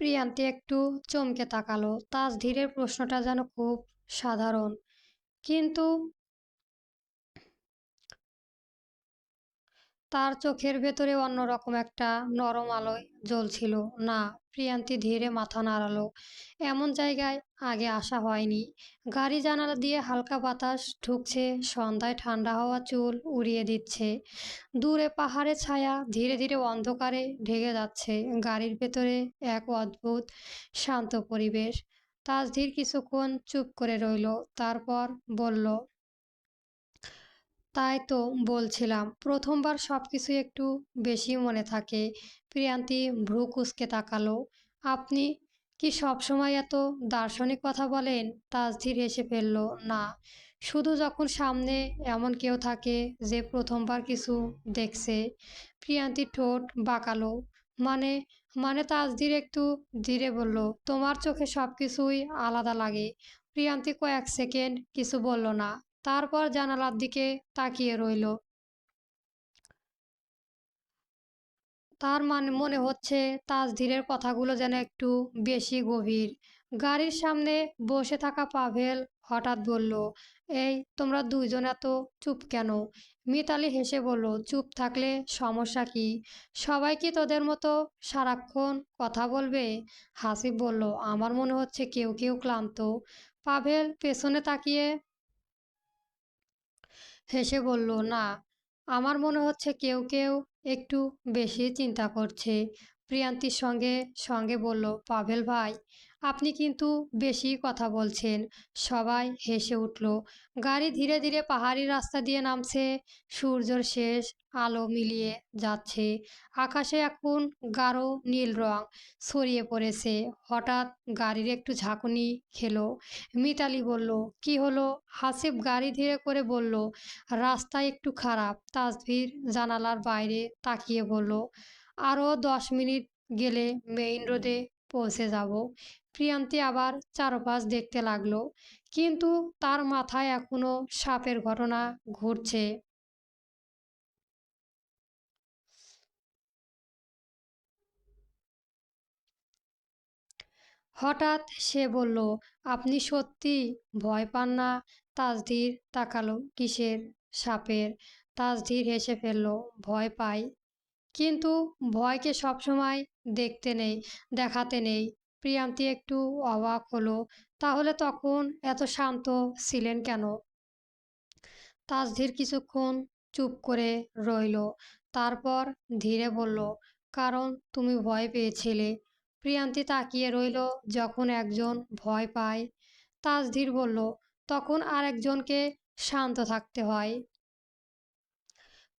প্রিয়ান্তি একটু চমকে তাকালো। তাসধীরের প্রশ্নটা যেন খুব সাধারণ, কিন্তু তার চোখের ভেতরে অন্যরকম একটা নরম আলোয় জ্বলছিল। না, প্রিয়ান্তি ধীরে মাথা নাড়ালো। এমন জায়গায় আগে আসা হয়নি। গাড়ি জানালা দিয়ে হালকা বাতাস ঢুকছে, সন্ধ্যায় ঠান্ডা হাওয়া চুল উড়িয়ে দিচ্ছে। দূরে পাহাড়ের ছায়া ধীরে ধীরে অন্ধকারে ঢেকে যাচ্ছে। গাড়ির ভেতরে এক অদ্ভুত শান্ত পরিবেশ। তাসধীর কিছুক্ষণ চুপ করে রইল, তারপর বলল, তাই তো বলছিলাম, প্রথমবার সবকিছু একটু বেশি মনে থাকে। প্রিয়ান্তি ভ্রু কুঁচকে তাকালো। আপনি কি সবসময় এত দার্শনিক কথা বলেন? তাসধীর হেসে ফেলল। না, শুধু যখন সামনে এমন কেউ থাকে যে প্রথমবার কিছু দেখছে। প্রিয়ান্তি ঠোঁট বাঁকালো। মানে মানে তাসধীর একটু ধীরে বলল, তোমার চোখে সবকিছুই আলাদা লাগে। প্রিয়ান্তি কয়েক সেকেন্ড কিছু বলল না, তারপর জানালার দিকে তাকিয়ে রইল। তার মানে মনে হচ্ছে তাসধীরের কথাগুলো যেন একটু বেশি গভীর। গাড়ির সামনে বসে থাকা পাভেল হঠাৎ বলল, এই তোমরা দুইজন এত চুপ কেন? মিতালি হেসে বলল, চুপ থাকলে সমস্যা কি? সবাই কি তোদের মতো সারাক্ষণ কথা বলবে? হাসিব বলল, আমার মনে হচ্ছে কেউ কেউ ক্লান্ত। পাভেল পেছনে তাকিয়ে হেসে বলল, না, আমার মনে হচ্ছে কেউ কেউ একটু বেশি চিন্তা করছে। প্রিয়ান্তির সঙ্গে সঙ্গে বলল, পাভেল ভাই, আপনি কিন্তু বেশি কথা বলছেন। সবাই হেসে উঠল। গাড়ি ধীরে ধীরে পাহাড়ি রাস্তা দিয়ে নামছে। সূর্যের শেষ আলো মিলিয়ে যাচ্ছে। আকাশে এখন গাঢ় নীল রং ছড়িয়ে পড়েছে। হঠাৎ গাড়ির একটু ঝাঁকুনি খেলো। মিতালি বলল, কি হলো? হাসিব গাড়ি ধীরে করে বলল, রাস্তা একটু খারাপ। তাসভীর জানালার বাইরে তাকিয়ে বলল, আরও 10 মিনিট গেলে মেইন রোডে পৌঁছে যাব। প্রিয়ান্তি আবার চারপাশ দেখতে লাগলো, কিন্তু তার মাথায় এখনো সাপের ঘটনা ঘুরছে। হঠাৎ সে বলল, আপনি সত্যি ভয় পান না? তাসধীর তাকালো, কিসের? সাপের। তাসধীর হেসে ফেলল, ভয় পাই, কিন্তু ভয়কে সবসময় দেখতে নেই, দেখাতে নেই। প্রিয়ান্তি একটু অবাক হলো, তাহলে তখন এত শান্ত ছিলেন কেন? তাসধীর কিছুক্ষণ চুপ করে রইল, তারপর ধীরে বলল, কারণ তুমি ভয় পেয়েছিলে। প্রিয়ান্তি তাকিয়ে রইল। যখন একজন ভয় পায়, তাসধীর বলল, তখন আরেকজনকে শান্ত থাকতে হয়।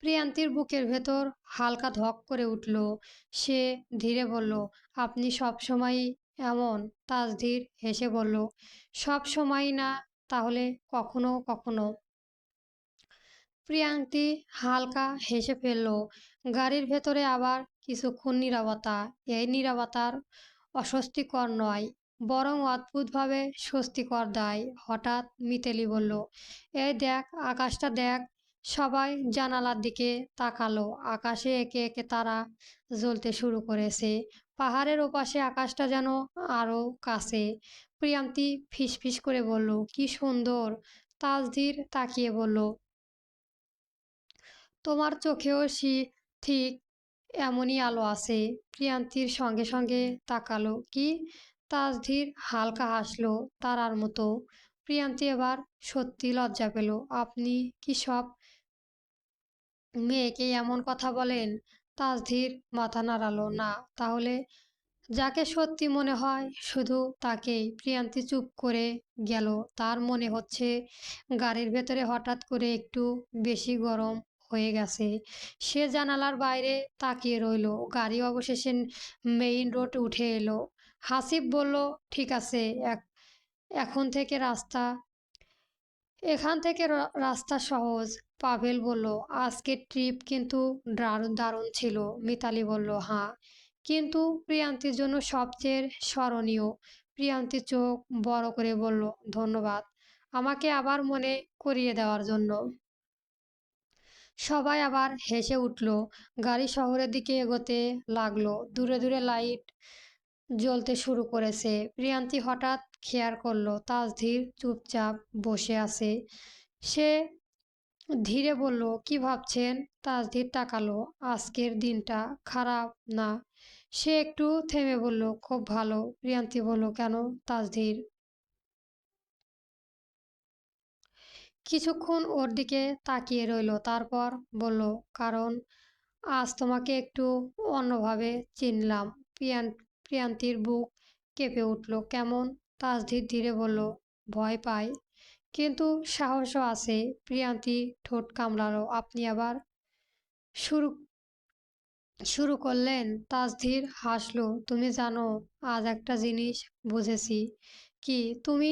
প্রিয়ান্তির বুকের ভেতর হালকা ধক করে উঠল। সে ধীরে বলল, আপনি সবসময়ই এমন? তাসধীর হেসে বলল, সব সময় না, তাহলে কখনো কখনো। প্রিয়ান্তি হালকা হেসে ফেলল। গাড়ির ভেতরে আবার কিছুক্ষণ নীরবতা। এই নীরবতার অস্বস্তিকর নয়, বরং অদ্ভুতভাবে স্বস্তিকর দেয়। হঠাৎ মিতালি বলল, এই দেখ, আকাশটা দেখ। সবাই জানালার দিকে তাকালো। আকাশে একে একে তারা জ্বলতে শুরু করেছে। পাহাড়ের ওপাশে আকাশটা যেন আরো কাছে। প্রিয়ান্তি ফিসফিস করে বলল, কি সুন্দর। তাসধীর তাকিয়ে বলল, তোমার চোখেও ঠিক এমনই আলো আছে। প্রিয়ান্তির সঙ্গে সঙ্গে তাকালো। কি? তাসধীর হালকা হাসলো, তারার মতো। প্রিয়ান্তি এবার সত্যি লজ্জা পেল। আপনি কি সব মেয়েকে এমন কথা বলেন? তাসধীর মাথা নাড়ালো। না, তাহলে যাকে সত্যি মনে হয় শুধু তাকেই। প্রিয়ান্তি চুপ করে গেল। তার মনে হচ্ছে গাড়ির ভেতরে হঠাৎ করে একটু বেশি গরম হয়ে গেছে। সে জানালার বাইরে তাকিয়ে রইল। গাড়ি অবশেষে মেইন রোড উঠে এলো। হাসিব বলল, ঠিক আছে, এখন থেকে রাস্তা এখান থেকে রাস্তা সহজ। পাভেল বলল, আজকের ট্রিপ কিন্তু দারুণ দারুণ ছিল। মিতালি বলল, হ্যাঁ, কিন্তু প্রিয়ান্তির জন্য সবচেয়ে স্মরণীয়। প্রিয়ান্তি চোখ বড় করে বলল, ধন্যবাদ আমাকে আবার মনে করিয়ে দেওয়ার জন্য। সবাই আবার হেসে উঠল। গাড়ি শহরের দিকে এগোতে লাগলো। দূরে দূরে লাইট জ্বলতে শুরু করেছে। প্রিয়ান্তি হঠাৎ খেয়াল করলো তাসধীর চুপচাপ বসে আছে। সে ধীরে বলল, কি ভাবছেন? তাসধীর তাকালো। আজকের দিনটা খারাপ না? সে একটু থেমে বলল, খুব ভালো। প্রিয়ান্তি বলল, কেন? তাসধীর কিছুক্ষণ ওর দিকে তাকিয়ে রইল, তারপর বলল, কারণ আজ তোমাকে একটু অন্যভাবে চিনলাম। প্রিয়ান্তির বুক কেঁপে উঠল। কেমন? তাসধীর ধীরে বলল, ভয় পাই, কিন্তু সাহসও আছে। প্রিয়ান্তি ঠোঁট কামড়ালো। আপনি আবার শুরু শুরু করলেন? তাসধীর হাসলো। তুমি জানো, আজ একটা জিনিস বুঝেছি। কি? তুমি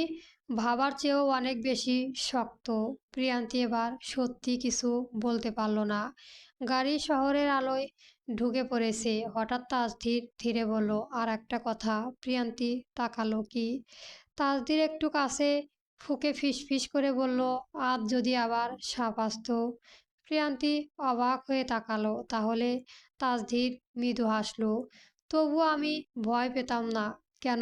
ভাবার চেয়েও অনেক বেশি শক্ত। প্রিয়ান্তি এবার সত্যি কিছু বলতে পারল না। গাড়ি শহরের আলোয় ঢুকে পড়েছে। হঠাৎ তাসধীর ধীরে বলল, আর একটা কথা। প্রিয়ান্তি তাকালো। কি? তাসধীর একটু কাছে ফুঁকে ফিসফিস করে বলল, আজ যদি আবার সাপ আসতো? প্রিয়ান্তি অবাক হয়ে তাকালো। তাহলে? তাসধীর মৃদু হাসল। তবুও আমি ভয় পেতাম না। কেন?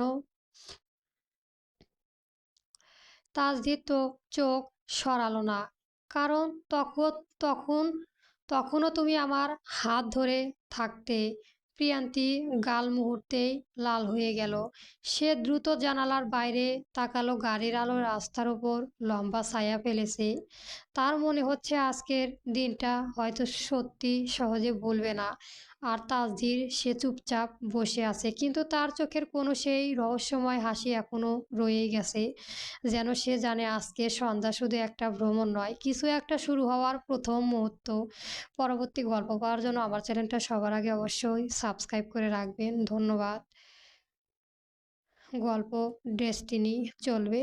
তাসধীর তো চোখ সরালো না। কারণ তখন তখনও তুমি আমার হাত ধরে থাকতে। প্রিয়ান্তি গাল মুহূর্তেই লাল হয়ে গেল। সে দ্রুত জানালার বাইরে তাকালো। গাড়ির আলো রাস্তার উপর লম্বা ছায়া ফেলেছে। তার মনে হচ্ছে আজকের দিনটা হয়তো সত্যি সহজে ভুলবে না। আর তাসধীর সে চুপচাপ বসে আছে, কিন্তু তার চোখের কোনো সেই রহস্যময় হাসি এখনো রয়েই গেছে। যেন সে জানে আজকের সন্ধ্যা শুধু একটা ভ্রমণ নয়, কিছু একটা শুরু হওয়ার প্রথম মুহূর্ত। পরবর্তী গল্প পাওয়ার জন্য আমার চ্যানেলটা সবার আগে অবশ্যই সাবস্ক্রাইব করে রাখবেন। ধন্যবাদ। গল্প ডেস্টিনি চলবে।